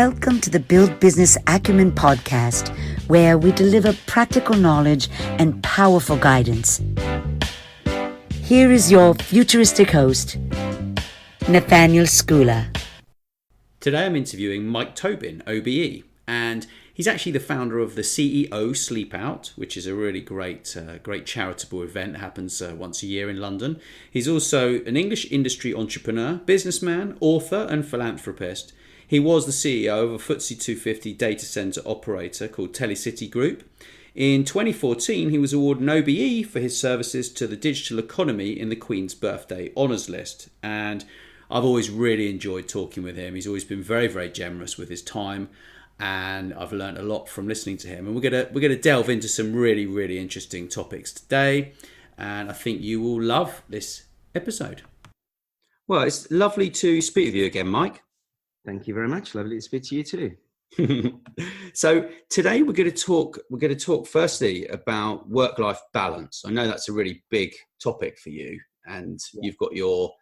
Welcome to the Build Business Acumen podcast, where we deliver practical knowledge and powerful guidance. Here is your futuristic host, Nathaniel Schooler. Today I'm interviewing Mike Tobin, OBE, and he's actually the founder of the CEO Sleep Out, which is a really great charitable event that happens once a year in London. He's also an English industry entrepreneur, businessman, author and philanthropist. He was the CEO of a FTSE 250 data center operator called Telecity Group. In 2014, he was awarded an OBE for his services to the digital economy in the Queen's Birthday Honours List. And I've always really enjoyed talking with him. He's always been very, very generous with his time, and I've learned a lot from listening to him. And we're gonna delve into some really, really interesting topics today, and I think you will love this episode. Well, it's lovely to speak with you again, Mike. Thank you very much. Lovely to speak to you too. So today we're going to talk firstly about work-life balance. I know that's a really big topic for you, and you've got your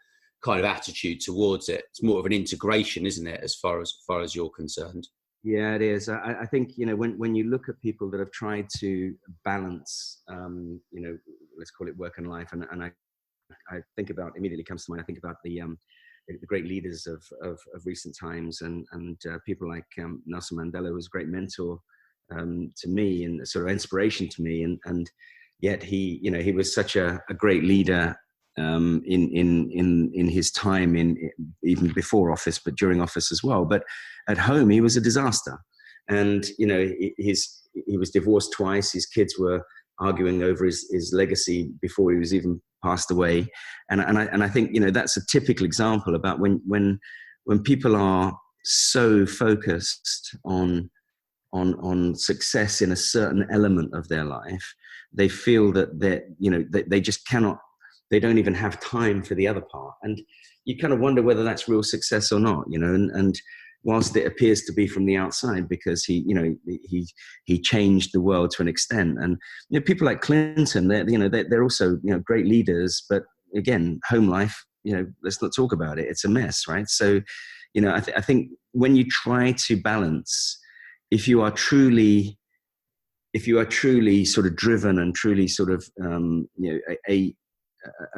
kind of attitude towards it. It's more of an integration, isn't it, as far as you're concerned? Yeah, it is. I think, when you look at people that have tried to balance, let's call it work and life, and I think about, immediately comes to mind, I think about the great leaders of recent times, and people like Nelson Mandela was a great mentor to me and sort of inspiration to me, and yet he was such a great leader in his time, even before office, but during office as well. But at home, he was a disaster, and he was divorced twice. His kids were arguing over his legacy before he was even passed away, and I think that's a typical example about when people are so focused on success in a certain element of their life, they feel that they just cannot. They don't even have time for the other part, and you kind of wonder whether that's real success or not, and whilst it appears to be from the outside, because he changed the world to an extent, and people like Clinton, they're also great leaders, but again, home life, let's not talk about it. It's a mess, right? So, I think when you try to balance, if you are truly sort of driven and truly sort of a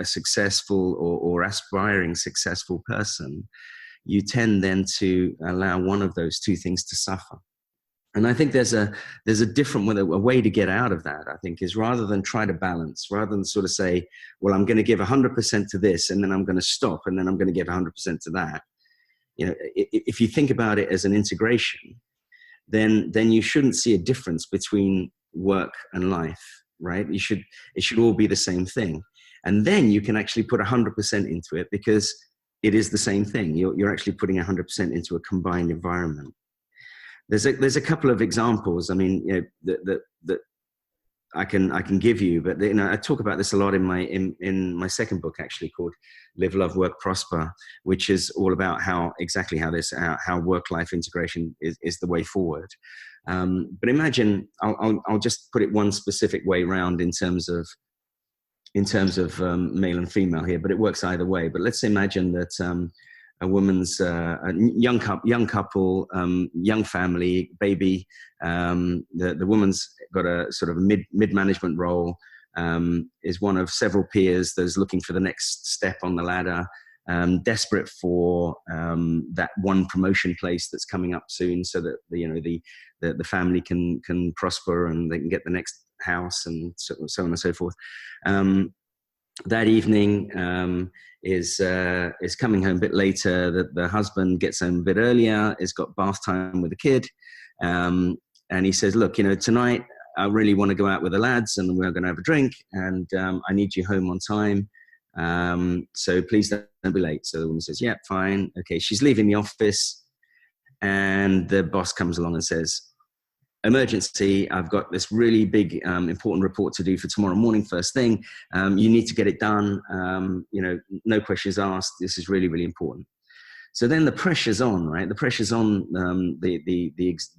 successful or aspiring successful person, you tend then to allow one of those two things to suffer. And I think there's a different way, a way to get out of that, I think, is rather than try to balance, rather than sort of say, well, I'm going to give 100% to this, and then I'm going to stop, and then I'm going to give 100% to that. If you think about it as an integration, then you shouldn't see a difference between work and life, right? It should all be the same thing. And then you can actually put 100% into it, because it is the same thing. You're actually putting 100% into a combined environment. There's a couple of examples, I mean, that I can give you, but I talk about this a lot in my second book, actually, called Live, Love, Work, Prosper, which is all about how work-life integration is the way forward. But imagine, I'll just put it one specific way round in terms of male and female here, but it works either way. But let's imagine that a woman's a young couple, young family, baby. The woman's got a sort of a mid management role, is one of several peers that's looking for the next step on the ladder, desperate for that one promotion place that's coming up soon, so that the family can prosper and they can get the next house, and so on and so forth. That evening is coming home a bit later. The husband gets home a bit earlier, has got bath time with the kid, and he says, look, tonight I really want to go out with the lads, and we're going to have a drink, and I need you home on time, so please don't be late. So the woman says, yeah, fine, okay. She's leaving the office, and the boss comes along and says, emergency, I've got this really big important report to do for tomorrow morning first thing. You need to get it done. No questions asked. This is really, really important. So then the pressure's on, right? The pressure's on the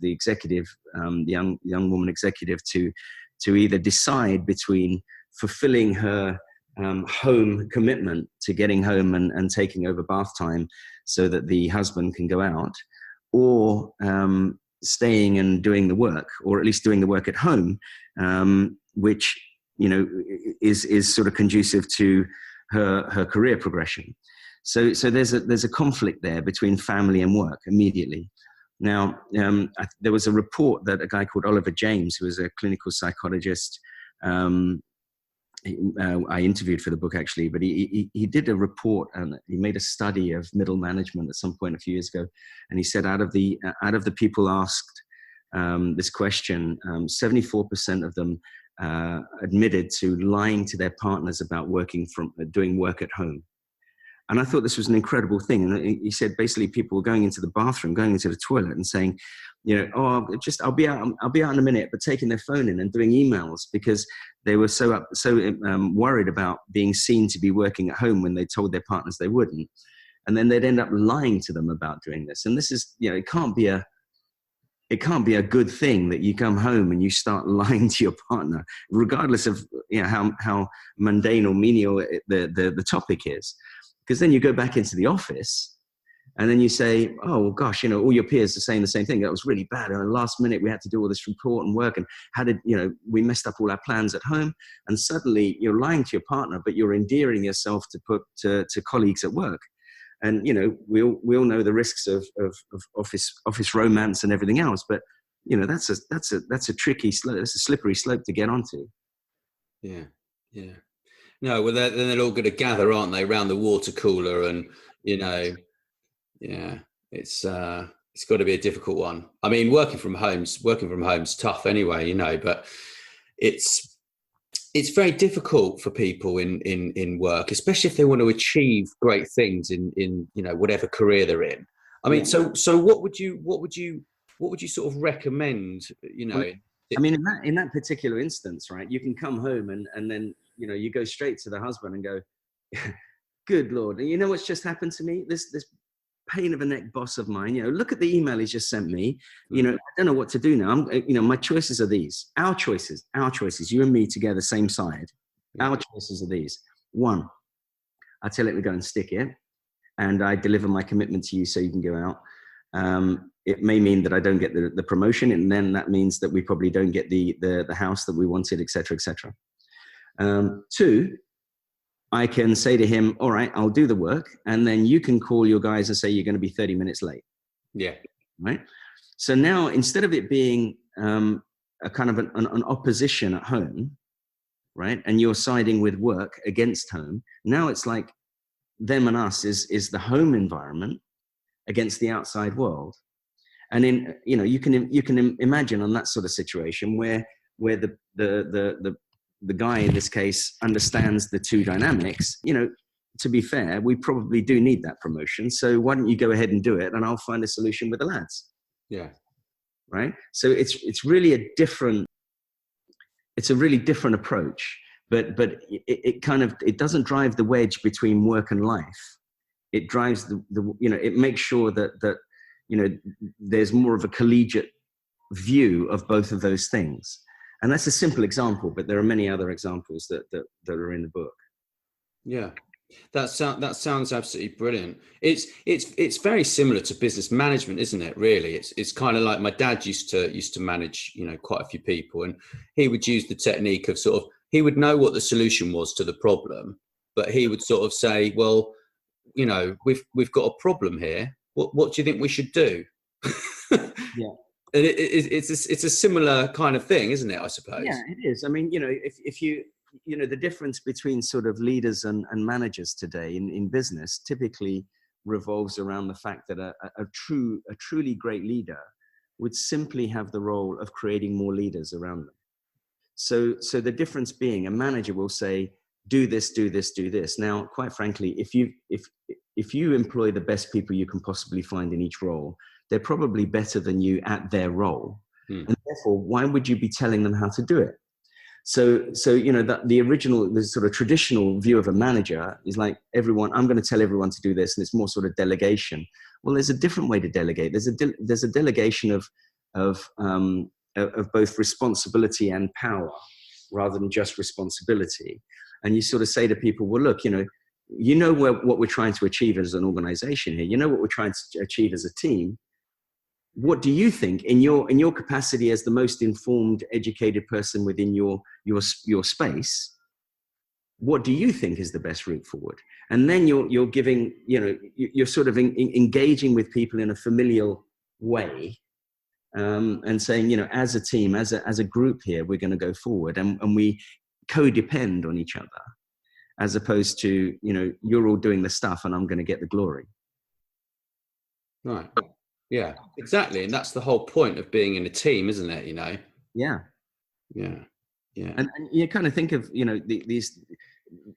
executive, the young woman executive, to either decide between fulfilling her home commitment to getting home and taking over bath time so that the husband can go out, or staying and doing the work, or at least doing the work at home, which, you know, is sort of conducive to her career progression. So there's a conflict there between family and work immediately. Now, there was a report that a guy called Oliver James, who was a clinical psychologist, I interviewed for the book actually, but he did a report, and he made a study of middle management at some point a few years ago. And he said out of the people asked this question, 74% of them admitted to lying to their partners about doing work at home. And I thought this was an incredible thing. And he said basically people were going into the bathroom, going into the toilet and saying, you know, oh, I'll be out in a minute, but taking their phone in and doing emails because they were so worried about being seen to be working at home when they told their partners they wouldn't. And then they'd end up lying to them about doing this. And this is, you know, it can't be a good thing that you come home and you start lying to your partner, regardless of, you know, how mundane or menial the topic is. Because then you go back into the office and then you say, oh, well, gosh, you know, all your peers are saying the same thing. That was really bad. And last minute we had to do all this report and work, and we messed up all our plans at home. And suddenly you're lying to your partner, but you're endearing yourself to colleagues at work. And, you know, we all know the risks of office romance and everything else. But, you know, that's a tricky slope. That's a slippery slope to get onto. Yeah. Yeah. No, well, then they're all going to gather, aren't they, around the water cooler, and, you know, yeah, it's got to be a difficult one. I mean, working from home's tough anyway, you know, but it's very difficult for people in work, especially if they want to achieve great things in you know, whatever career they're in. I mean, so what would you sort of recommend, you know? I mean, in that particular instance, right, you can come home and then, you know, you go straight to the husband and go, good Lord, you know what's just happened to me? This pain of a neck boss of mine, you know, look at the email he's just sent me. You know, I don't know what to do now. You know, my choices are these. Our choices, you and me together, same side. Our choices are these. One, I tell it to go and stick it, and I deliver my commitment to you so you can go out. It may mean that I don't get the promotion, and then that means that we probably don't get the house that we wanted, etc., etc. Two, I can say to him, all right, I'll do the work, and then you can call your guys and say you're going to be 30 minutes late. Yeah. Right. So now, instead of it being a kind of an opposition at home, right, and you're siding with work against home, now it's like them and us is the home environment against the outside world. And in, you know, you can imagine on that sort of situation where the guy in this case understands the two dynamics. You know, to be fair, we probably do need that promotion. So why don't you go ahead and do it, and I'll find a solution with the lads. Yeah. Right. So it's really a really different approach, but it doesn't drive the wedge between work and life. It drives the you know, it makes sure that you know, there's more of a collegiate view of both of those things. And that's a simple example, but there are many other examples that are in the book. Yeah. That sounds absolutely brilliant. It's very similar to business management, isn't it? Really, it's kind of like my dad used to manage, you know, quite a few people, and he would use the technique of sort of, he would know what the solution was to the problem, but he would sort of say, well, you know, we've got a problem here. What do you think we should do? Yeah. And it's a similar kind of thing, isn't it? I suppose. Yeah, it is. I mean, you know, if you know, the difference between sort of leaders and managers today in business typically revolves around the fact that a truly great leader would simply have the role of creating more leaders around them. So the difference being, a manager will say, do this, do this, do this. Now, quite frankly, if you employ the best people you can possibly find in each role, they're probably better than you at their role. And therefore, why would you be telling them how to do it? So you know, the sort of traditional view of a manager is like, I'm going to tell everyone to do this, and it's more sort of delegation. Well, there's a different way to delegate. There's a delegation of both responsibility and power, rather than just responsibility. And you sort of say to people, well, look, you know what we're trying to achieve as an organization here. You know what we're trying to achieve as a team. what do you think in your capacity as the most informed, educated person within your space? What do you think is the best route forward? And then you're giving, you're sort of engaging with people in a familial way, and saying, as a team, as a group here, we're going to go forward, and we co-depend on each other, as opposed to, you're all doing the stuff and I'm going to get the glory. Right. Yeah, exactly. And that's the whole point of being in a team, isn't it? Yeah. Yeah. Yeah. And you kind of think of,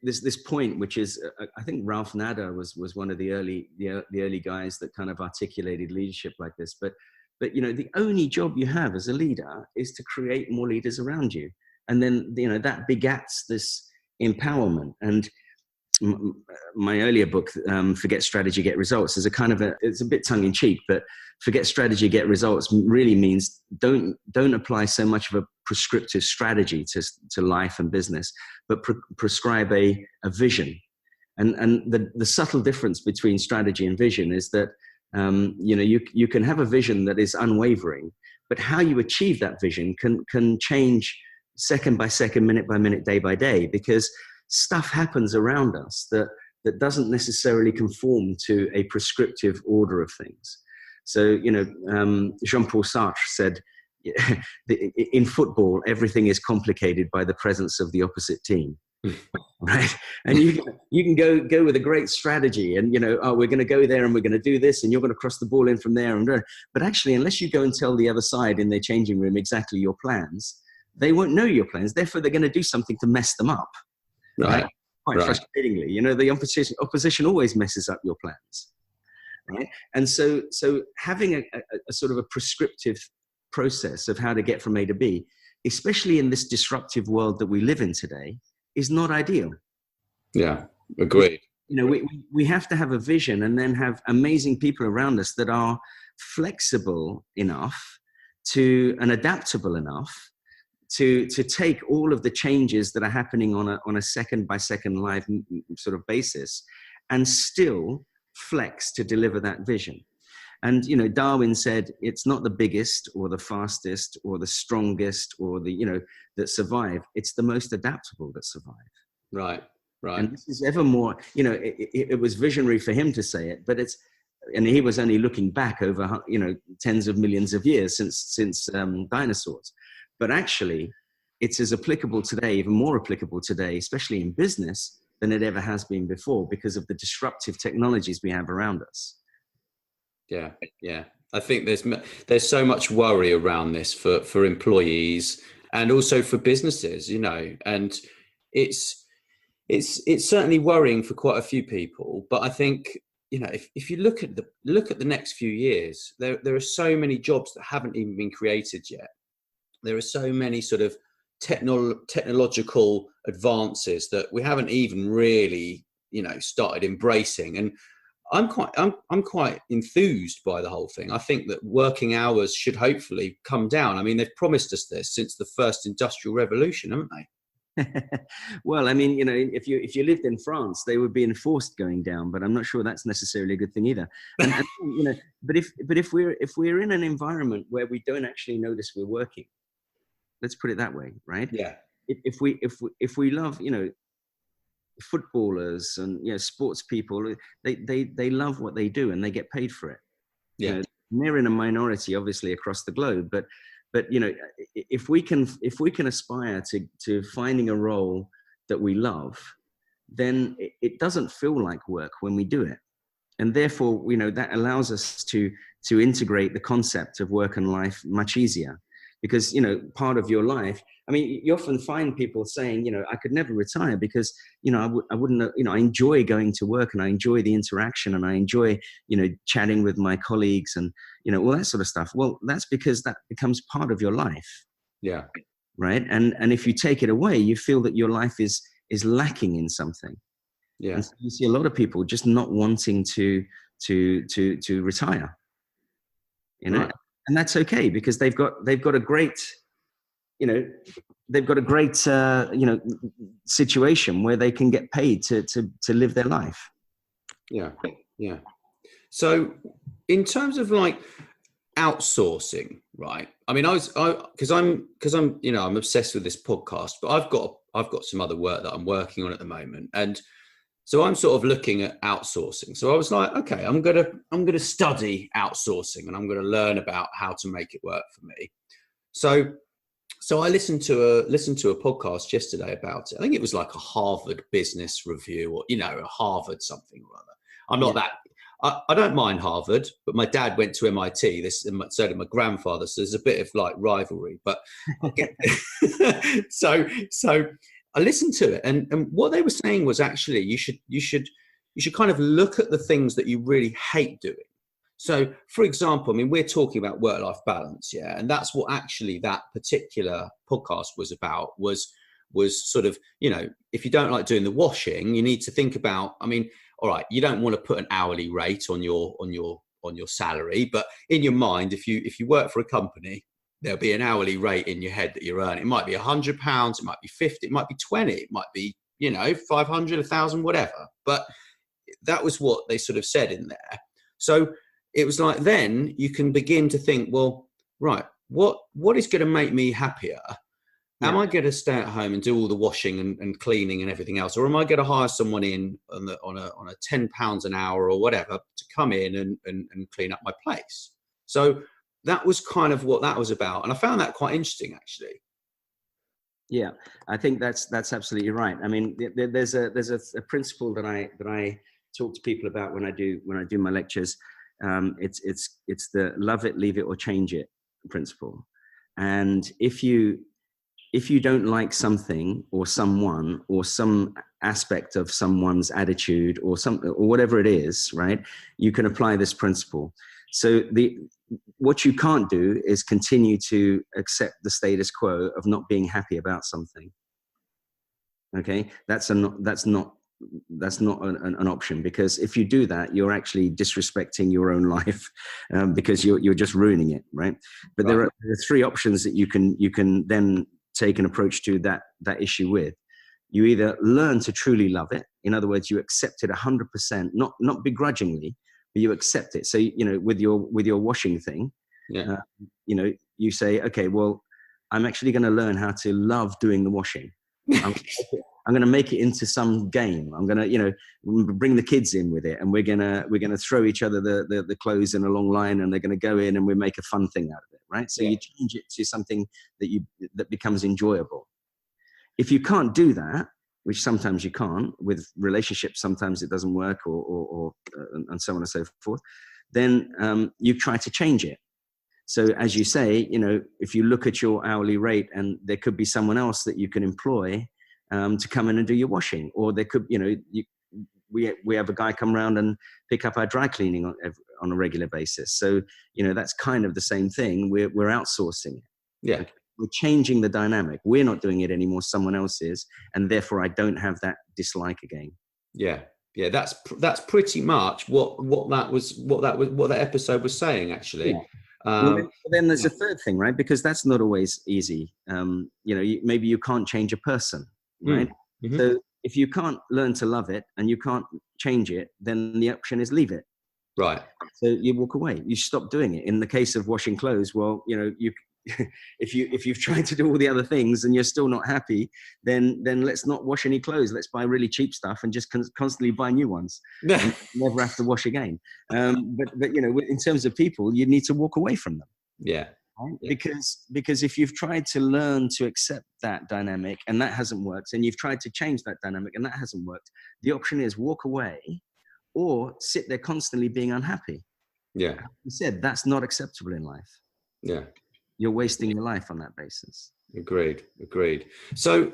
this point, which is, I think Ralph Nader was one of the early guys that kind of articulated leadership like this. But the only job you have as a leader is to create more leaders around you. And then, that begats this empowerment. And my earlier book, Forget Strategy, Get Results, is it's a bit tongue in cheek, but forget strategy, get results really means don't apply so much of a prescriptive strategy to life and business, but prescribe a vision. And the subtle difference between strategy and vision is that, you can have a vision that is unwavering, but how you achieve that vision can change second by second, minute by minute, day by day, because stuff happens around us that doesn't necessarily conform to a prescriptive order of things. So, Jean-Paul Sartre said, in football, everything is complicated by the presence of the opposite team. Right? And you can go with a great strategy and, we're going to go there and we're going to do this and you're going to cross the ball in from there. But actually, unless you go and tell the other side in their changing room exactly your plans, they won't know your plans. Therefore, they're going to do something to mess them up. Right? Quite frustratingly, the opposition always messes up your plans. Right? And so having a sort of a prescriptive process of how to get from A to B, especially in this disruptive world that we live in today, is not ideal. Yeah, agreed. We have to have a vision and then have amazing people around us that are flexible enough and adaptable enough to take all of the changes that are happening on a second by second live sort of basis and still flex to deliver that vision. And, Darwin said, it's not the biggest or the fastest or the strongest or that survive. It's the most adaptable that survive. Right. And this is ever more, it was visionary for him to say it, but and he was only looking back over, tens of millions of years since dinosaurs. But actually, it's as applicable today, even more applicable today, especially in business, than it ever has been before because of the disruptive technologies we have around us. Yeah, yeah. I think there's so much worry around this for employees and also for businesses, and it's certainly worrying for quite a few people. But I think, if you look at the next few years, there are so many jobs that haven't even been created yet. There are so many sort of technological advances that we haven't even really, started embracing. And I'm quite enthused by the whole thing. I think that working hours should hopefully come down. I mean, they've promised us this since the first industrial revolution, haven't they? Well, I mean, if you lived in France, they would be enforced going down, but I'm not sure that's necessarily a good thing either. But if we're in an environment where we don't actually notice we're working, let's put it that way, right? Yeah. If we love, footballers and sports people, they love what they do and they get paid for it. Yeah. They're in a minority, obviously, across the globe, but if we can aspire to finding a role that we love, then it doesn't feel like work when we do it, and therefore that allows us to integrate the concept of work and life much easier. Because, part of your life, I mean, you often find people saying, I could never retire because, I wouldn't, I enjoy going to work and I enjoy the interaction and I enjoy, chatting with my colleagues and, all that sort of stuff. Well, that's because that becomes part of your life. Yeah. Right. And if you take it away, you feel that your life is lacking in something. Yeah. And so you see a lot of people just not wanting to retire, Right. And that's okay because they've got a great, situation where they can get paid to live their life. Yeah. Yeah. So in terms of outsourcing, right? I mean, because I'm, I'm obsessed with this podcast, but I've got some other work that I'm working on at the moment, and so I'm sort of looking at outsourcing. So I was like, okay, I'm gonna study outsourcing, and I'm gonna learn about how to make it work for me. So I listened to a podcast yesterday about it. I think it was like a Harvard Business Review, or a Harvard something or other. I'm not that. I don't mind Harvard, but my dad went to MIT. So did my grandfather. So there's a bit of like rivalry. But so I listened to it, and what they were saying was actually you should kind of look at the things that you really hate doing. So, for example, I mean, we're talking about work-life balance, yeah, and that's what actually that particular podcast was about. Was sort of, if you don't like doing the washing, you need to think about. I mean, all right, you don't want to put an hourly rate on your salary, but in your mind, if you work for a company, there'll be an hourly rate in your head that you're earning. It might be £100, it might be 50, it might be 20, it might be 500, 1,000, whatever. But that was what they sort of said in there. So it was like, then you can begin to think, well, right, what is going to make me happier? Am I going to stay at home and do all the washing and cleaning and everything else, or am I going to hire someone in on a £10 an hour or whatever to come in and clean up my place? So that was kind of what that was about, and I found that quite interesting, actually. Yeah, I think that's absolutely right. I mean, there's a principle that I talk to people about when I do my lectures. It's the love it, leave it, or change it principle. And if you don't like something or someone or some aspect of someone's attitude or something or whatever it is, right, you can apply this principle. So what you can't do is continue to accept the status quo of not being happy about something. Okay, that's not an option, because if you do that, you're actually disrespecting your own life, because you're just ruining it, right? But there are three options that you can then take an approach to that issue with. You either learn to truly love it. In other words, you accept it 100%, not begrudgingly, but you accept it. So, with your washing thing, you say, okay, well, I'm actually going to learn how to love doing the washing. I'm going to make it into some game. I'm going to, bring the kids in with it, and we're going to throw each other the clothes in a long line, and they're going to go in, and we make a fun thing out of it, right? So you change it to something that becomes enjoyable. If you can't do that, which sometimes you can't with relationships, sometimes it doesn't work, or and so on and so forth, then you try to change it. So as you say, if you look at your hourly rate, and there could be someone else that you can employ to come in and do your washing, or there could, we have a guy come around and pick up our dry cleaning on a regular basis. So, that's kind of the same thing. We're outsourcing it. Yeah. Okay? We're changing the dynamic. We're not doing it anymore. Someone else is. And therefore I don't have that dislike again. Yeah. Yeah. That's pretty much what that episode was saying, actually. Yeah. Well, then there's a third thing, right? Because that's not always easy. Maybe you can't change a person, right? Mm-hmm. So if you can't learn to love it and you can't change it, then the option is leave it. Right. So you walk away. You stop doing it. In the case of washing clothes, well, if you've tried to do all the other things and you're still not happy, then let's not wash any clothes. Let's buy really cheap stuff and just constantly buy new ones. And never have to wash again. But in terms of people, you need to walk away from them. Yeah. Right? Yeah. Because if you've tried to learn to accept that dynamic and that hasn't worked, and you've tried to change that dynamic and that hasn't worked, the option is walk away or sit there constantly being unhappy. Yeah. Like you said, that's not acceptable in life. Yeah. You're wasting your life on that basis. Agreed. So,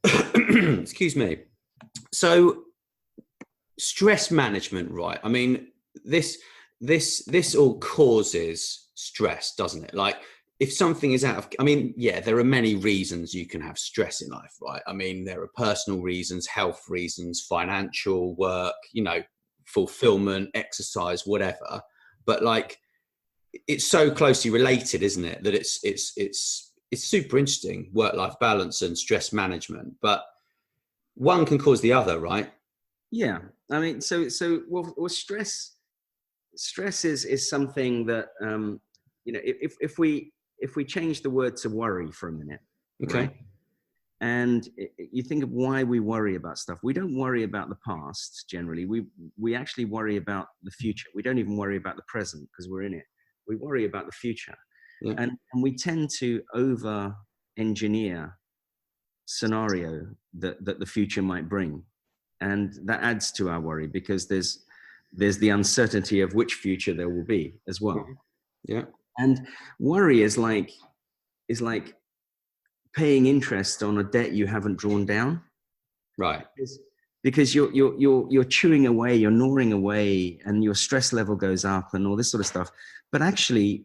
excuse me. So, stress management, right? I mean, this all causes stress, doesn't it? Like, if something is there are many reasons you can have stress in life, right? I mean, there are personal reasons, health reasons, financial, work, fulfillment, exercise, whatever. But like, it's so closely related, isn't it? That it's super interesting, work-life balance and stress management, but one can cause the other, right? Yeah. I mean, so stress stress is something that if we change the word to worry for a minute, Okay. right? And you think of why we worry about stuff. We don't worry about the past generally. We actually worry about the future. We don't even worry about the present because we're in it. We worry about the future, and we tend to over engineer scenario that the future might bring, and that adds to our worry because there's the uncertainty of which future there will be as well. Yeah. And worry is like paying interest on a debt you haven't drawn down. Right. Because you're chewing away, you're gnawing away, and your stress level goes up and all this sort of stuff. But actually,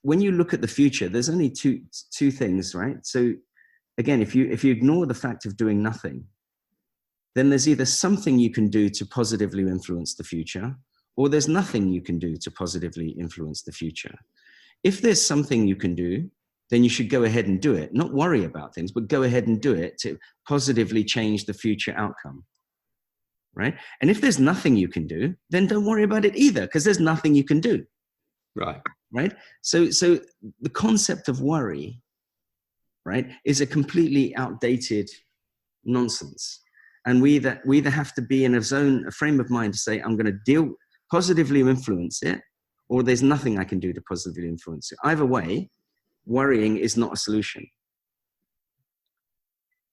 when you look at the future, there's only two things, right? So again, if you ignore the fact of doing nothing, then there's either something you can do to positively influence the future, or there's nothing you can do to positively influence the future. If there's something you can do, then you should go ahead and do it. Not worry about things, but go ahead and do it to positively change the future outcome, right? And if there's nothing you can do, then don't worry about it either, because there's nothing you can do. Right? So the concept of worry, right, is a completely outdated nonsense. And we either have to be in a frame of mind to say, I'm going to positively influence it, or there's nothing I can do to positively influence it. Either way, worrying is not a solution.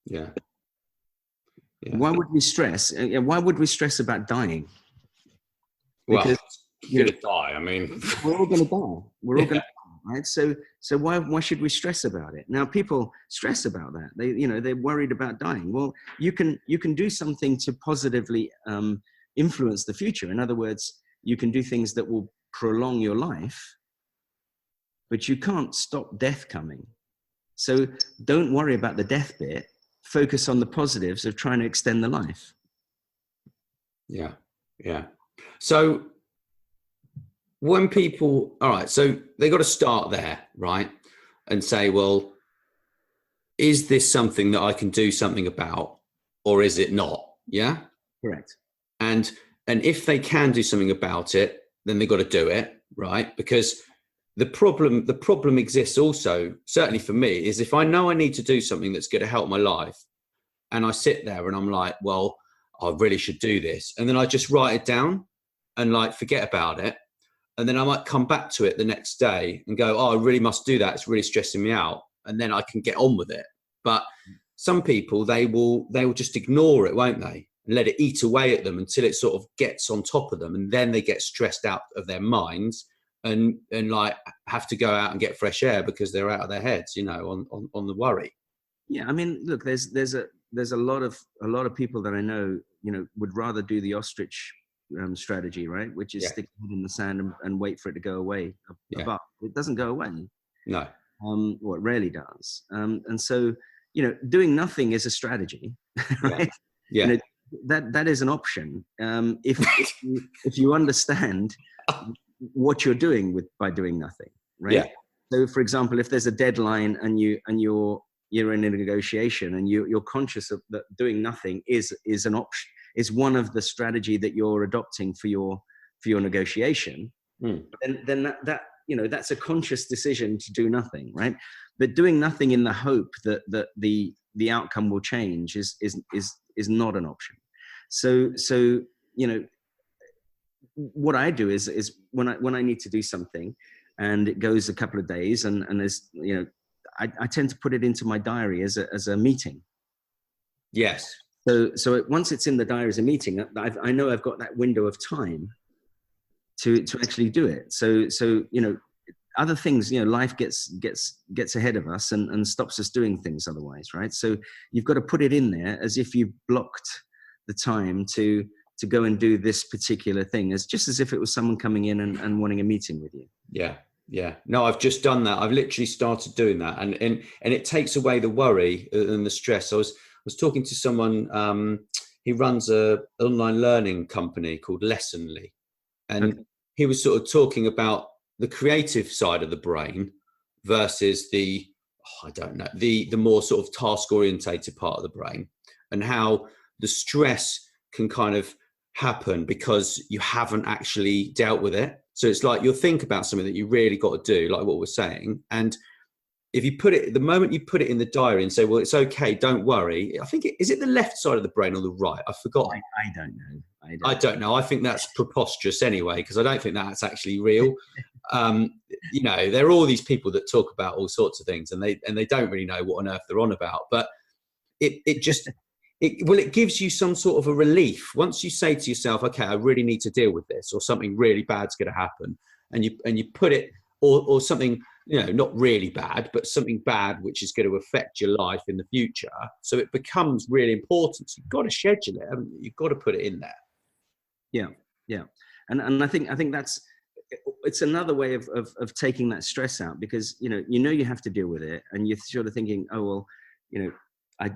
Yeah. Why would we stress? Why would we stress about dying? Because you're going to die. I mean, we're all going to die. We're all going to die, right? So why should we stress about it? Now, people stress about that. They're worried about dying. Well, you can do something to positively influence the future. In other words, you can do things that will prolong your life, but you can't stop death coming. So don't worry about the death bit. Focus on the positives of trying to extend the life. Yeah. So when people, all right, so they got to start there, right? And say, well, is this something that I can do something about, or is it not? Yeah. Correct. And if they can do something about it, then they've got to do it, right? Because the problem exists also, certainly for me, is if I know I need to do something that's going to help my life, and I sit there and I'm like, well, I really should do this. And then I just write it down and like forget about it. And then I might come back to it the next day and go, oh, I really must do that. It's really stressing me out. And then I can get on with it. But some people, they will just ignore it, won't they? And let it eat away at them until it sort of gets on top of them. And then they get stressed out of their minds and like have to go out and get fresh air because they're out of their heads, on the worry. Yeah. I mean, look, there's a lot of people that I know, would rather do the ostrich strategy, right? Which is stick your head in the sand and wait for it to go away. But it doesn't go away. No. Well, it rarely does. And so, doing nothing is a strategy, right? Yeah. That is an option. If you understand what you're doing by doing nothing, right? Yeah. So, for example, if there's a deadline and you're in a negotiation and you're conscious of that doing nothing is an option, is one of the strategy that you're adopting for your negotiation, then that's a conscious decision to do nothing, right? But doing nothing in the hope that the outcome will change is not an option. So what I do is when I need to do something and it goes a couple of days and there's I tend to put it into my diary as a meeting. Yes. So once it's in the diary as a meeting, I know I've got that window of time to actually do it. So other things, life gets ahead of us and stops us doing things otherwise, right? So you've got to put it in there as if you blocked the time to go and do this particular thing, as just as if it was someone coming in and wanting a meeting with you. Yeah. No, I've just done that. I've literally started doing that, and it takes away the worry and the stress. I was talking to someone. He runs a online learning company called Lessonly, and he was sort of talking about the creative side of the brain versus the more sort of task orientated part of the brain, and how the stress can kind of happen because you haven't actually dealt with it. So it's like you'll think about something that you really got to do, like what we're saying. And if you put it, the moment you put it in the diary and say, well, it's okay, don't worry. I think, is it the left side of the brain or the right? I've forgotten. I don't know. I don't know. I think that's preposterous anyway, because I don't think that's actually real. There are all these people that talk about all sorts of things and they don't really know what on earth they're on about. But it gives you some sort of a relief once you say to yourself, okay, I really need to deal with this, or something really bad's going to happen. And you put it, or something, not really bad, but something bad which is going to affect your life in the future. So it becomes really important. So you've got to schedule it, haven't you? You've got to put it in there. Yeah. And I think it's another way of taking that stress out, because, you have to deal with it, and you're sort of thinking, oh, well,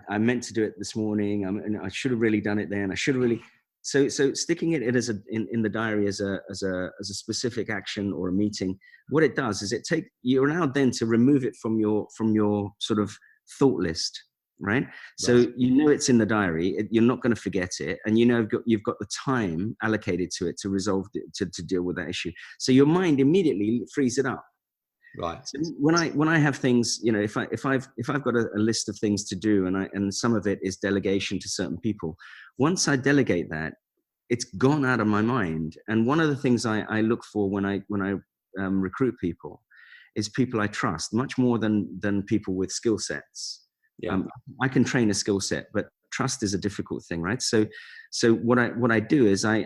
I meant to do it this morning. I should have really done it then. I should have really. So sticking it as in the diary as a specific action or a meeting, what it does is you're allowed then to remove it from your sort of thought list, right? So it's in the diary. You're not going to forget it, and you've got the time allocated to it to resolve to deal with that issue. So your mind immediately frees it up. Right. So when I have things, if I've got a list of things to do, and some of it is delegation to certain people, once I delegate that, it's gone out of my mind. And one of the things I look for when I recruit people is people I trust much more than people with skill sets. Yeah. I can train a skill set, but trust is a difficult thing, right? So what I do is I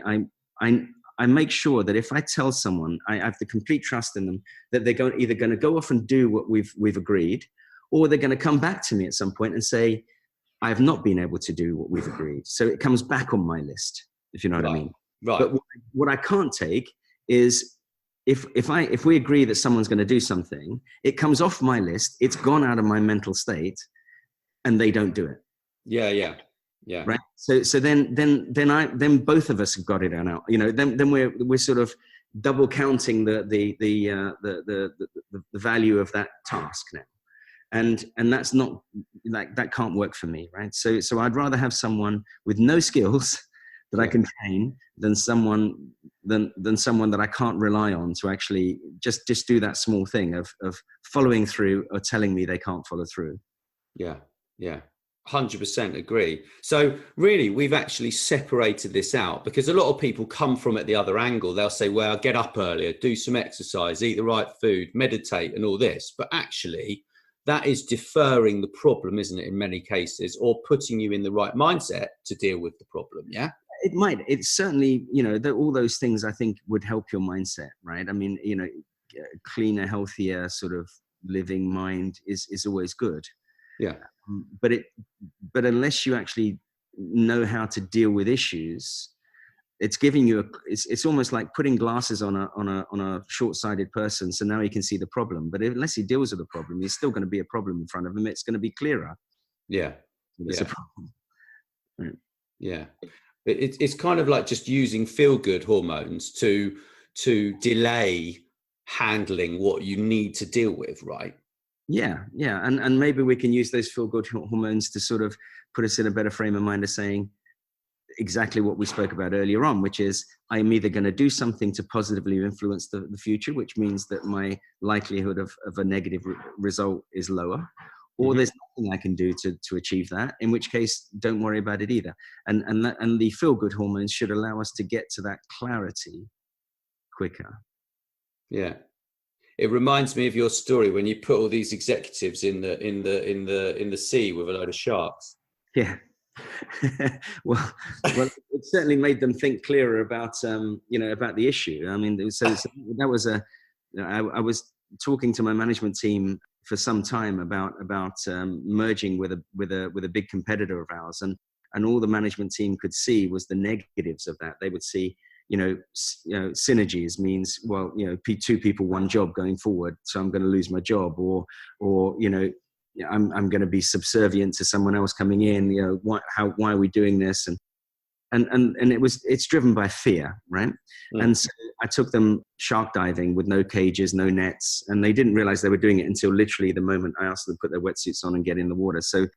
make sure that if I tell someone, I have the complete trust in them that they're either going to go off and do what we've agreed, or they're going to come back to me at some point and say, I have not been able to do what we've agreed. So it comes back on my list, if you know what I mean. Right. But what I can't take is if we agree that someone's going to do something, it comes off my list, it's gone out of my mental state, and they don't do it. Yeah. Right. So then both of us have got it out. Then we're sort of double counting the value of that task now, and that's not like, that can't work for me, right? So I'd rather have someone with no skills that I can train than someone that I can't rely on to actually just do that small thing of following through or telling me they can't follow through. Yeah. 100% agree. So really, we've actually separated this out, because a lot of people come from it the other angle. They'll say, well, get up earlier, do some exercise, eat the right food, meditate and all this. But actually, that is deferring the problem, isn't it, in many cases, or putting you in the right mindset to deal with the problem, yeah? It might. It's certainly, all those things I think would help your mindset, right? I mean, cleaner, healthier sort of living mind is always good. Yeah. But unless you actually know how to deal with issues, it's giving you it's almost like putting glasses on a short-sighted person, so now he can see the problem. But unless he deals with the problem, there's still going to be a problem in front of him. It's going to be clearer. Yeah. It's a problem. Right. Yeah. It's kind of like just using feel-good hormones to delay handling what you need to deal with, right? Yeah. And maybe we can use those feel-good hormones to sort of put us in a better frame of mind of saying exactly what we spoke about earlier on, which is I'm either going to do something to positively influence the future, which means that my likelihood of a negative result is lower, or there's nothing I can do to achieve that, in which case don't worry about it either. And the feel-good hormones should allow us to get to that clarity quicker. Yeah. It reminds me of your story when you put all these executives in the sea with a load of sharks. Yeah. well, it certainly made them think clearer about the issue. I mean, so that was I was talking to my management team for some time about merging with a big competitor of ours, and all the management team could see was the negatives of that. They would see, synergies means, well, two people, one job going forward, so I'm going to lose my job, or I'm going to be subservient to someone else coming in. Why are we doing this? And it's driven by fear, right? And so I took them shark diving with no cages, no nets, and they didn't realize they were doing it until literally the moment I asked them to put their wetsuits on and get in the water. So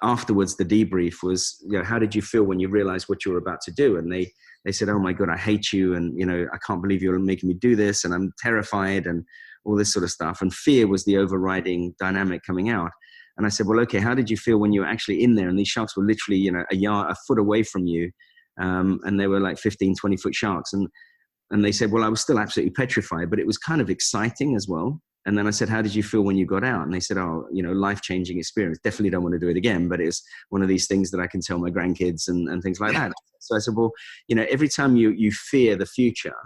afterwards, the debrief was, how did you feel when you realized what you were about to do? And they they said, "Oh my God, I hate you. And, I can't believe you're making me do this. And I'm terrified," and all this sort of stuff. And fear was the overriding dynamic coming out. And I said, "Well, okay, how did you feel when you were actually in there? And these sharks were literally, a foot away from you. And they were like 15, 20-foot sharks." And they said, "Well, I was still absolutely petrified, but it was kind of exciting as well." And then I said, "How did you feel when you got out?" And they said, "Oh, life-changing experience. Definitely don't want to do it again, but it's one of these things that I can tell my grandkids and things like that." So I said, "Well, every time you fear the future,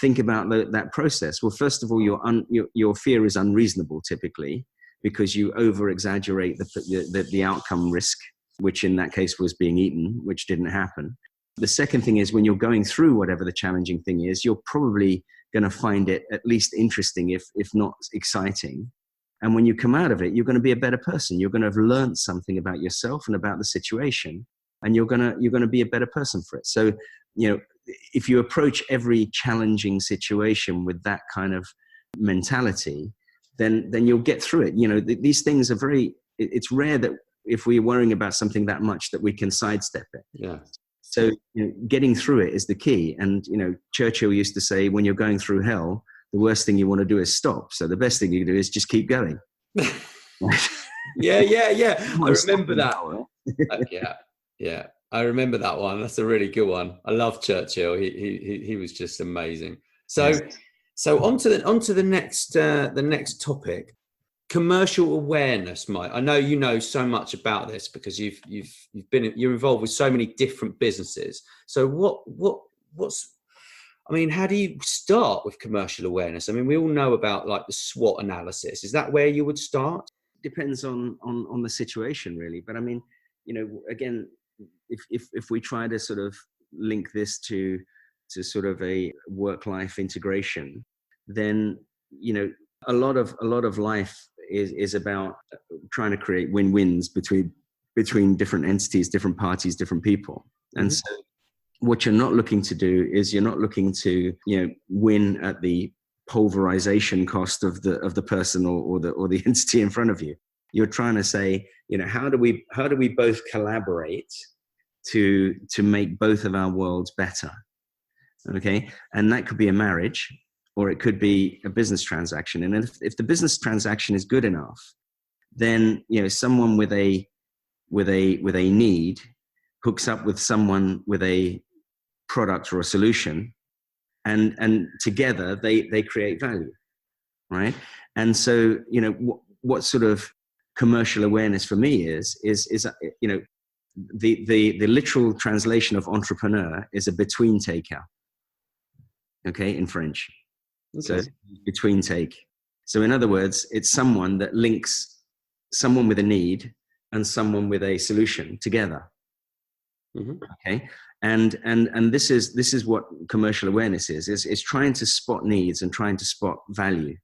think about that process. Well, first of all, your fear is unreasonable typically because you over-exaggerate the outcome risk, which in that case was being eaten, which didn't happen. The second thing is when you're going through whatever the challenging thing is, you're probably going to find it at least interesting, if not exciting. And when you come out of it, you're going to be a better person. You're going to have learned something about yourself and about the situation, and you're going to be a better person for it. So, if you approach every challenging situation with that kind of mentality, then you'll get through it. These things are it's rare that if we're worrying about something that much that we can sidestep it. Yeah. So getting through it is the key. And, Churchill used to say, when you're going through hell, the worst thing you want to do is stop. So the best thing you can do is just keep going. Yeah. I remember that. Yeah. I remember that one. That's a really good one. I love Churchill. He was just amazing. So, Yes. So on to the next topic. Commercial awareness, Mike. I know you know so much about this because you're involved with so many different businesses. So how do you start with commercial awareness? I mean, we all know about like the SWOT analysis. Is that where you would start? Depends on the situation really. But I mean, again, if we try to sort of link this to sort of a work-life integration, then, a lot of life is about trying to create win-wins between different entities, different parties, different people. And so what you're not looking to do is you're not looking to, win at the pulverization cost of the person or the entity in front of you. You're trying to say, how do we both collaborate to make both of our worlds better? Okay. And that could be a marriage, or it could be a business transaction. And if the business transaction is good enough, then, someone with a need hooks up with someone with a product or a solution, and together they create value, right? And so, what sort of commercial awareness for me is the literal translation of entrepreneur is a between taker, okay, in French. Okay. So between take. So in other words, it's someone that links someone with a need and someone with a solution together. Okay. And this is what commercial awareness is trying to spot needs and trying to spot value.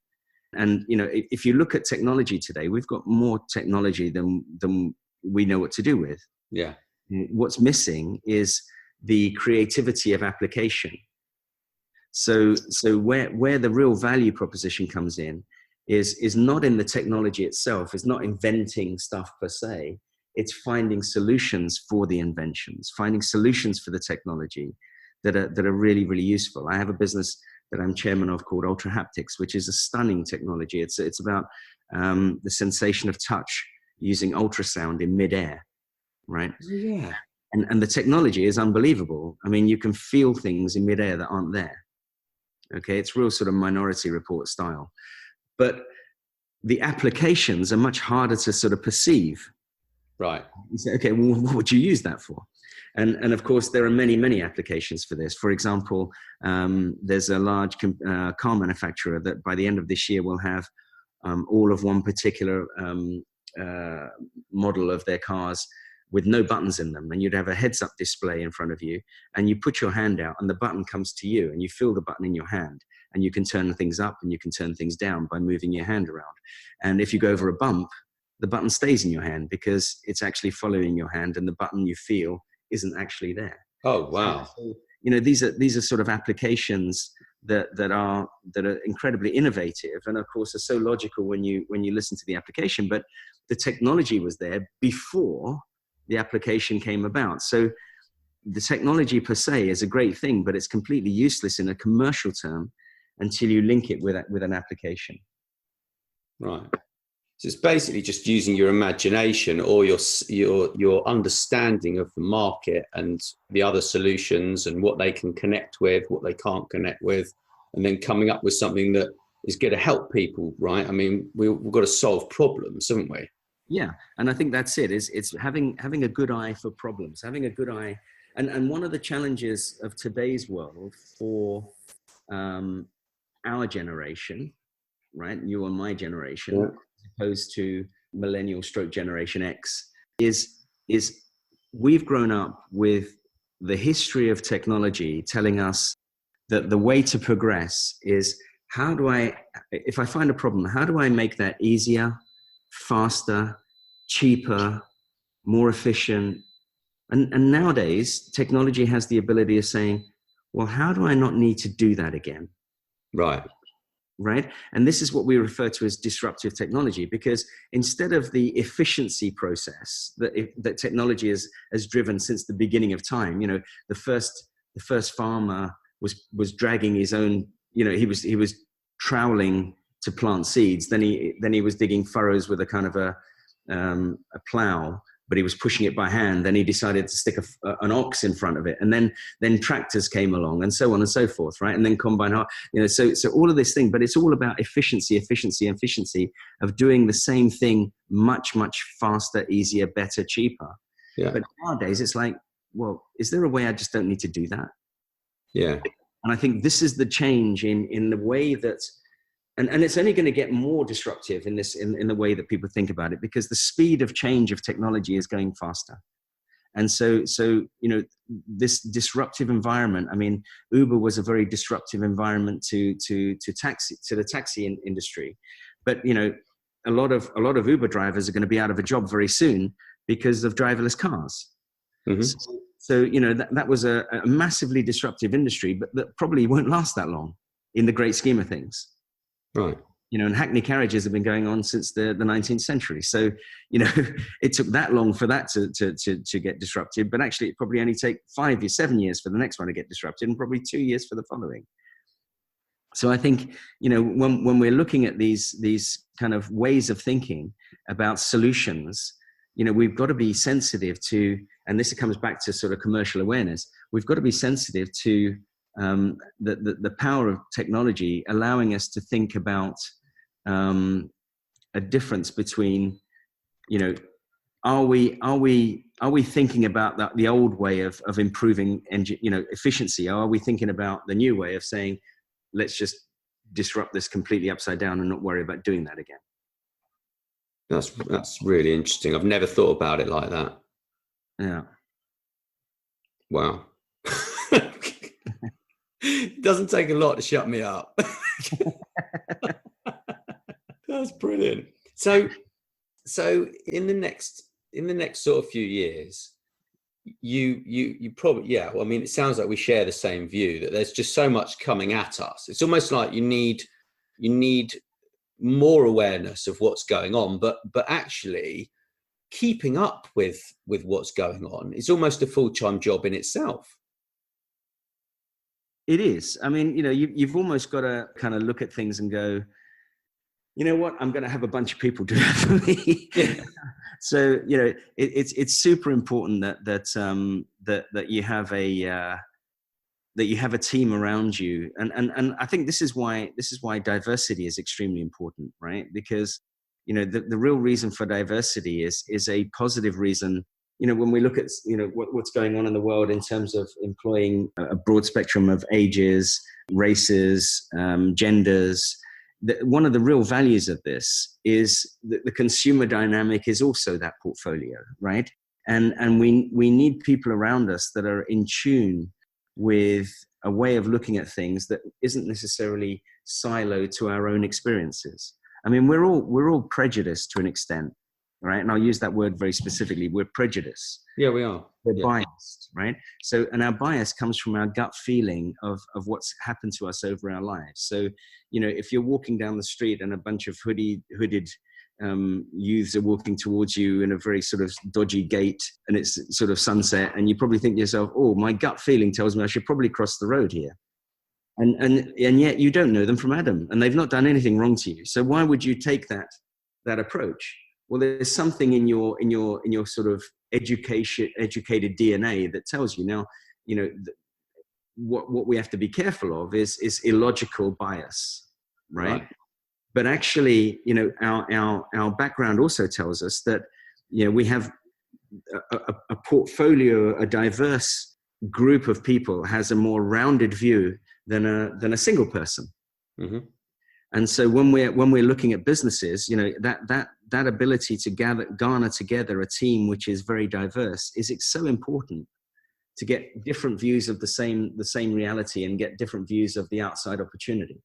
And, if you look at technology today, we've got more technology than we know what to do with. Yeah. What's missing is the creativity of application. So where the real value proposition comes in is not in the technology itself. It's not inventing stuff per se. It's finding solutions for the inventions, finding solutions for the technology that are really, really useful. I have a business that I'm chairman of called Ultra Haptics, which is a stunning technology. It's about the sensation of touch using ultrasound in midair, right? Yeah. And the technology is unbelievable. I mean, you can feel things in midair that aren't there. Okay, it's real sort of Minority Report style. But the applications are much harder to sort of perceive. Right. You say, okay, well, what would you use that for? And of course, there are many, many applications for this. For example, there's a large car manufacturer that by the end of this year will have all of one particular model of their cars with no buttons in them. And you'd have a heads-up display in front of you, and you put your hand out and the button comes to you, and you feel the button in your hand, and you can turn things up and you can turn things down by moving your hand around. And if you go over a bump, the button stays in your hand because it's actually following your hand, and the button you feel isn't actually there. Oh, wow. So, these are sort of applications that are incredibly innovative, and of course are so logical when you listen to the application. But the technology was there before the application came about. So the technology per se is a great thing, but it's completely useless in a commercial term until you link it with an application. Right. So it's basically just using your imagination or your understanding of the market and the other solutions and what they can connect with, what they can't connect with, and then coming up with something that is going to help people, right? I mean, we've got to solve problems, haven't we? Yeah, and I think that's it. It's having a good eye for problems, having a good eye, and one of the challenges of today's world for our generation, right, you and my generation, Yeah. as opposed to millennial stroke Generation X, is we've grown up with the history of technology telling us that the way to progress is if I find a problem, how do I make that easier, faster, cheaper, more efficient? And nowadays, technology has the ability of saying, well, how do I not need to do that again? Right. Right. And this is what we refer to as disruptive technology, because instead of the efficiency process that technology has driven since the beginning of time, the first farmer was dragging his own, he was troweling to plant seeds. Then he was digging furrows with a kind of a plow, but he was pushing it by hand. Then he decided to stick an ox in front of it, and then tractors came along, and so on and so forth, right? And then combine, so all of this thing, but it's all about efficiency of doing the same thing much, much faster, easier, better, cheaper. Yeah. But nowadays it's like, well, is there a way I just don't need to do that? Yeah. And I think this is the change in the way that, and it's only going to get more disruptive in the way that people think about it, because the speed of change of technology is going faster. And so this disruptive environment, I mean, Uber was a very disruptive environment to the taxi industry. But a lot of Uber drivers are going to be out of a job very soon because of driverless cars. Mm-hmm. So that was a massively disruptive industry, but that probably won't last that long in the great scheme of things. Right. And Hackney carriages have been going on since the 19th century. So, it took that long for that to get disrupted, but actually it probably only take 5 years, 7 years for the next one to get disrupted, and probably 2 years for the following. So I think, when we're looking at these kind of ways of thinking about solutions, we've got to be sensitive to, and this comes back to sort of commercial awareness, we've got to be sensitive to the power of technology allowing us to think about a difference between, are we thinking about the old way of improving efficiency? Or are we thinking about the new way of saying, let's just disrupt this completely upside down and not worry about doing that again? That's really interesting. I've never thought about it like that. Yeah. Wow. It doesn't take a lot to shut me up. That's brilliant. So in the next sort of few years, you probably, yeah, well, I mean, it sounds like we share the same view that there's just so much coming at us. It's almost like you need more awareness of what's going on, but actually keeping up with what's going on is almost a full-time job in itself. It is. I mean, you've almost got to kind of look at things and go, you know what, I'm going to have a bunch of people do that for me. Yeah. So, it's super important that you have a team around you. And I think this is why diversity is extremely important, right? Because, the real reason for diversity is a positive reason. When we look at, what's going on in the world in terms of employing a broad spectrum of ages, races, genders, one of the real values of this is that the consumer dynamic is also that portfolio, right? And we need people around us that are in tune with a way of looking at things that isn't necessarily siloed to our own experiences. I mean, we're all prejudiced to an extent, right? And I'll use that word very specifically. We're prejudiced. Yeah, we are. We're biased, right? So, and our bias comes from our gut feeling of what's happened to us over our lives. So, if you're walking down the street and a bunch of hooded youths are walking towards you in a very sort of dodgy gate, and it's sort of sunset, and you probably think to yourself, oh, my gut feeling tells me I should probably cross the road here. And yet you don't know them from Adam, and they've not done anything wrong to you. So why would you take that approach? Well, there's something in your sort of educated DNA that tells you. Now, what we have to be careful of is illogical bias, right? But actually, our background also tells us that, we have a portfolio, a diverse group of people has a more rounded view than a single person. Mm-hmm. And so when we're looking at businesses, that ability to garner together a team which is very diverse is so important, to get different views of the same reality and get different views of the outside opportunity.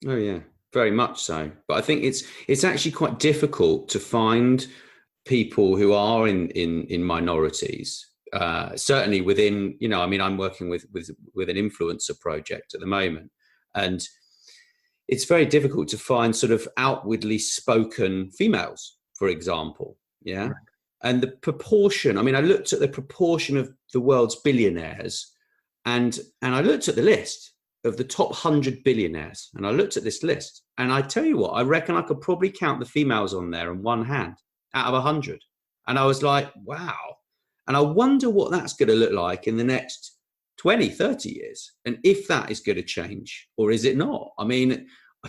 Oh yeah, very much so. But I think it's actually quite difficult to find people who are in minorities. Certainly within, I'm working with an influencer project at the moment, and it's very difficult to find sort of outwardly spoken females, for example. Yeah. Right. And the proportion, I looked at the proportion of the world's billionaires, and I looked at the list of the top 100 billionaires, and I looked at this list, and I tell you what, I reckon I could probably count the females on there in one hand out of 100. And I was like, wow. And I wonder what that's going to look like in the next 20, 30 years. And if that is going to change, or is it not? I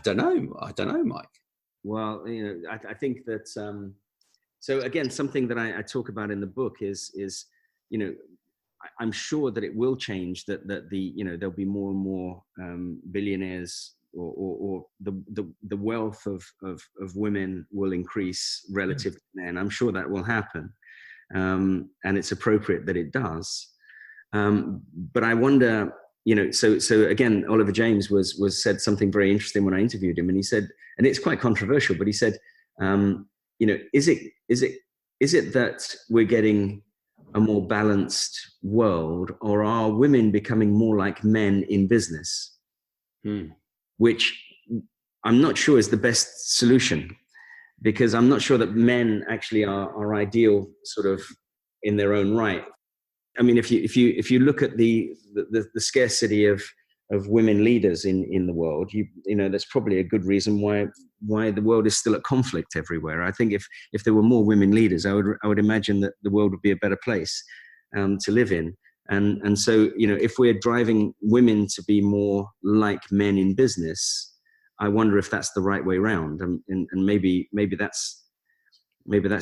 don't know, Mike. Well, I think that, so again, something that I talk about in the book is, I'm sure that it will change, that there'll be more and more billionaires, or the wealth of women will increase relative to men. I'm sure that will happen. And it's appropriate that it does. But I wonder, so again, Oliver James said something very interesting when I interviewed him, and he said, and it's quite controversial, but he said, is it that we're getting a more balanced world, or are women becoming more like men in business? Which I'm not sure is the best solution, because I'm not sure that men actually are ideal sort of in their own right. If you look at the scarcity of women leaders in the world, that's probably a good reason why the world is still at conflict everywhere. I think if there were more women leaders, I would imagine that the world would be a better place to live in. And so, if we're driving women to be more like men in business, I wonder if that's the right way around. And maybe that's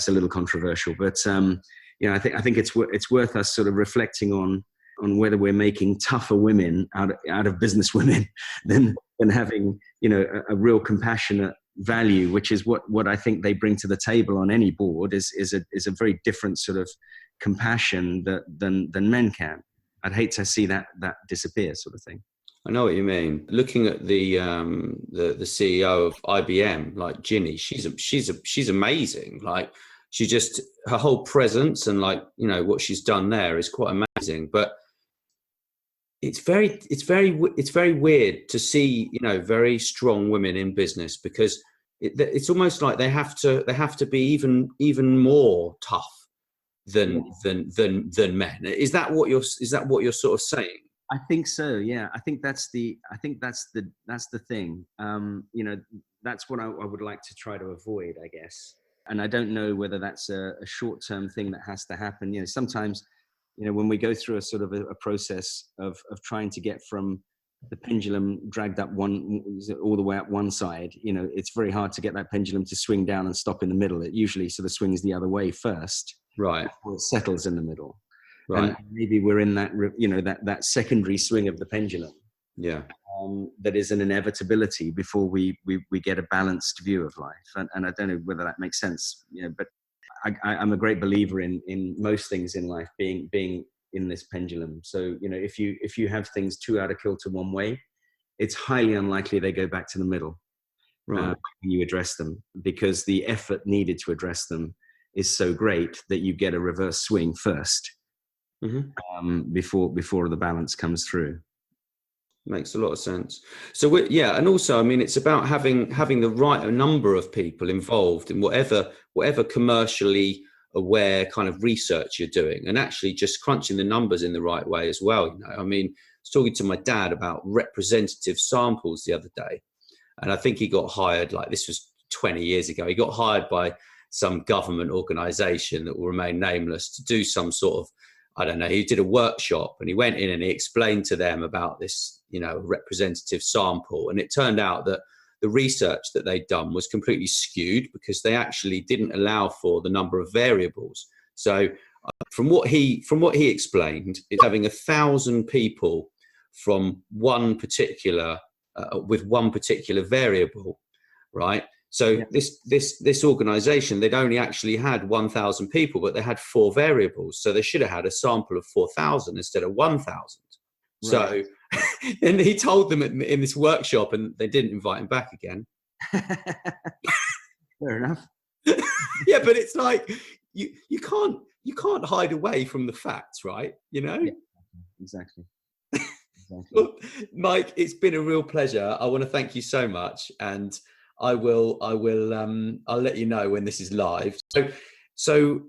a little controversial, but I think it's worth us sort of reflecting on whether we're making tougher women out of business women than having, a real compassionate value, which is what I think they bring to the table on any board is a very different sort of compassion than men can. I'd hate to see that disappear, sort of thing. I know what you mean. Looking at the CEO of IBM, like Ginny, she's amazing. Like, her whole presence and what she's done there is quite amazing. But it's very weird to see very strong women in business, because it's almost like they have to be even more tough than men. Is that what you're sort of saying? I think so. Yeah, I think that's the thing. That's what I would like to try to avoid, I guess. And I don't know whether that's a short-term thing that has to happen. Sometimes, when we go through a sort of a process of trying to get from the pendulum dragged up all the way up one side, it's very hard to get that pendulum to swing down and stop in the middle. It usually sort of swings the other way first, right? Before it settles in the middle, right? And maybe we're in that, that secondary swing of the pendulum. Yeah. That is an inevitability before we get a balanced view of life. And I don't know whether that makes sense, but I'm a great believer in most things in life being in this pendulum. So, if you have things too out of kilter one way, it's highly unlikely they go back to the middle, right? When you address them, because the effort needed to address them is so great that you get a reverse swing first, before the balance comes through. Makes a lot of sense. So yeah, and also, I mean, it's about having the right number of people involved in whatever commercially aware kind of research you're doing, and actually just crunching the numbers in the right way as well. You know, I mean, I was talking to my dad about representative samples the other day, and I think he got hired, like this was 20 years ago. He got hired by some government organization that will remain nameless to do some sort of, I don't know, he did a workshop, and he went in and he explained to them about this, you know, representative sample. And it turned out that the research that they'd done was completely skewed because they actually didn't allow for the number of variables. So from what he explained, it's having 1,000 people from one particular, with one particular variable, right? So this organization, they'd only actually had 1,000 people, but they had 4 variables. So they should have had a sample of 4,000 instead of 1,000. Right. So, and he told them in this workshop, and they didn't invite him back again. Fair enough. Yeah, but it's like you can't hide away from the facts, right? You know. Yeah, exactly. Well, Mike, it's been a real pleasure. I want to thank you so much, and I'll let you know when this is live. So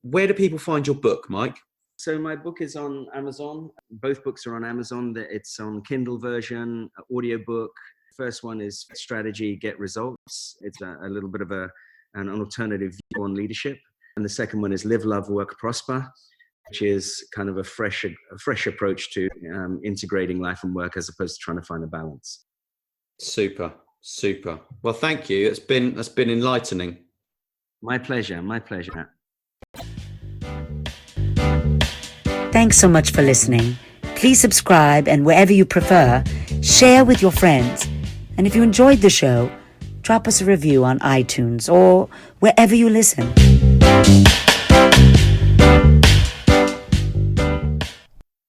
where do people find your book, Mike? So my book is on Amazon. Both books are on Amazon. It's on Kindle version, audiobook. First one is Strategy, Get Results. It's a little bit of an alternative view on leadership. And the second one is Live, Love, Work, Prosper, which is kind of a fresh approach to integrating life and work as opposed to trying to find a balance. Super. Well, thank you. That's been enlightening. My pleasure. My pleasure. Thanks so much for listening. Please subscribe, and wherever you prefer, share with your friends. And if you enjoyed the show, drop us a review on iTunes or wherever you listen.